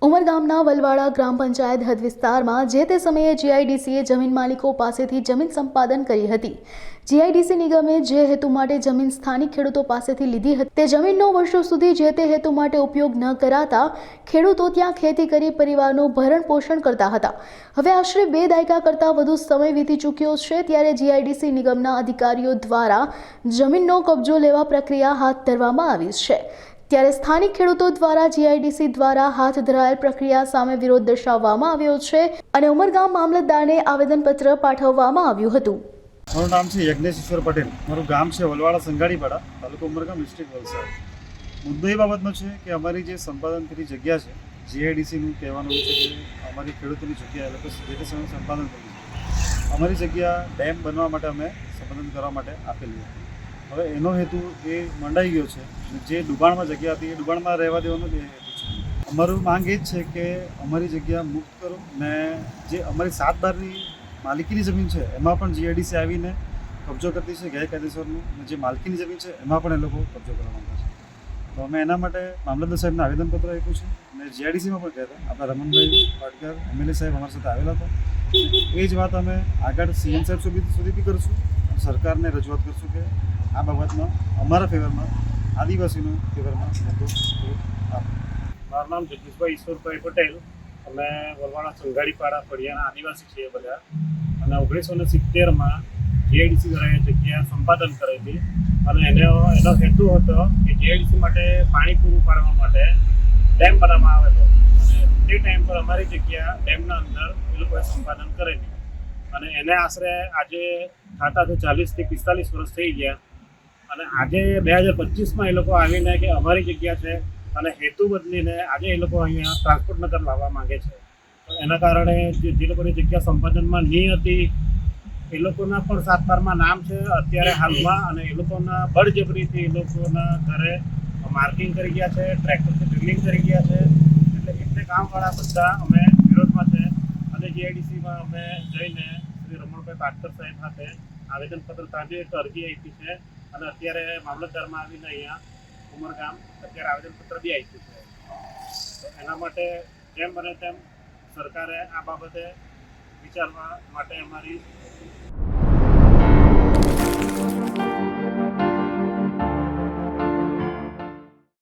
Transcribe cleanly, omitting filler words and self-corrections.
ઉમરગામના વલવાડા ગ્રામ પંચાયત હદ વિસ્તારમાં જે તે સમયે જીઆઈડીસીએ જમીન માલિકો પાસેથી જમીન સંપાદન કરી હતી। જીઆઈડીસી નિગમે જે હેતુ માટે જમીન સ્થાનિક ખેડૂતો પાસેથી લીધી હતી તે જમીનનો વર્ષો સુધી જે તે હેતુ માટે ઉપયોગ ન કરાતા ખેડૂતો ત્યાં ખેતી કરી પરિવારનું ભરણ પોષણ કરતા હતા। હવે આશરે 2 દાયકા કરતાં વધુ સમય વીતી ચૂક્યો છે, ત્યારે જીઆઈડીસી નિગમના અધિકારીઓ દ્વારા જમીનનો કબજો લેવા પ્રક્રિયા હાથ ધરવામાં આવી છે। ત્યારે સ્થાનિક ખેડૂતો દ્વારા જીઆઈડીસી દ્વારા હાથ ધરાયેલ પ્રક્રિયા સામે વિરોધ દર્શાવવામાં આવ્યો છે અને ઉમરગામ મામલતદારને આવેદનપત્ર પાઠવવામાં આવ્યું હતું। મારું નામ છે યજ્ઞેશ ઈશ્વર પટેલ, મારું ગામ છે વલવાડા સંગાડીપાડા, તાલુકો ઉમરગામ, ડિસ્ટ્રિક્ટ વલસાડ। મુદ્દો એ બાબતનો છે કે અમારી જે સંપાદન કરી જગ્યા છે, જીઆઈડીસીનું કહેવાનું છે કે અમારી ખેડૂતોની જગ્યા એ લોકો જે તે સમયે સંપાદન કરી છે। અમારી જગ્યા ડેમ બનવા માટે અમે સંપાદન કરવા માટે આપેલી હતી। હવે એનો હેતુ એ મંડાઈ ગયો છે, જે ડુબાણમાં જગ્યા હતી એ ડુબાણમાં રહેવા દેવાનો જ હેતુ છે। અમારું માંગ એ જ છે કે અમારી જગ્યા મુક્ત કરો ને જે અમારી 7 બારની માલિકીની જમીન છે એમાં પણ જીઆઈડીસી આવીને કબજો કરતી છે ગેરકાયદેસરનું, અને જે માલકીની જમીન છે એમાં પણ એ લોકો કબજો કરવા માંગે છે। તો અમે એના માટે મામલતદાર સાહેબને આવેદનપત્ર આપ્યું છે અને જીઆઈડીસીમાં પણ ગયા હતા। આપણા રમણભાઈ પાટકર એમએલએ સાહેબ અમારી સાથે આવેલા હતા। એ જ વાત અમે આગળ સીએમ સાહેબ સુધી બી કરશું અને સરકારને રજૂઆત કરશું કે આ બાબતમાં અમારા ફેવરમાં, આદિવાસીનું ફેવરમાં મુદ્દો આપો। મારું નામ જગદીશભાઈ ઈશ્વરભાઈ પટેલ, અમે વલવાડા સંગાડીપાડા ફળિયાના આદિવાસી છીએ બધા, અને 1970માં જીઆઈડીસી દ્વારા જગ્યા સંપાદન કરી હતી અને એનો હેતુ હતો કે જીઆઈડીસી માટે પાણી પૂરું પાડવા માટે ડેમ બનાવવામાં આવેલો, અને તે ટાઈમ પર અમારી જગ્યા ડેમના અંદર એ લોકોએ સંપાદન કરેલી, અને એને આશરે આજે ખાતા 40 થી 45 વર્ષ થઈ ગયા, અને આજે 2025માં એ લોકો આવીને કે અમારી જગ્યા છે અને હેતુ બદલીને આજે એ લોકો અહીંયા ટ્રાન્સપોર્ટ નગર લાવવા માંગે છે। તો એના કારણે જે લોકોની જગ્યા સંપાદનમાં નહીં હતી એ લોકોના પણ 7 બારમાં નામ છે અત્યારે હાલમાં, અને એ લોકોના બળજબરીથી એ લોકોના ઘરે માર્કિંગ કરી ગયા છે, ટ્રેક્ટરથી ડ્રિલિંગ કરી ગયા છે। એટલે કામવાળા બધા અમે વિરોધમાં છે, અને જીઆઈડીસીમાં અમે જઈને શ્રી રમણભાઈ પાટકર સાહેબ સાથે આવેદનપત્ર તાજે એક અરજી આપી છે, અને અત્યારે મામલતદારમાં આવીને અહીંયા ઉમરગામ અત્યારે આવેદનપત્ર બી આપ્યું છે। તો એના માટે જેમ બને તેમ સરકારે આ બાબતે વિચારવા માટે અમારી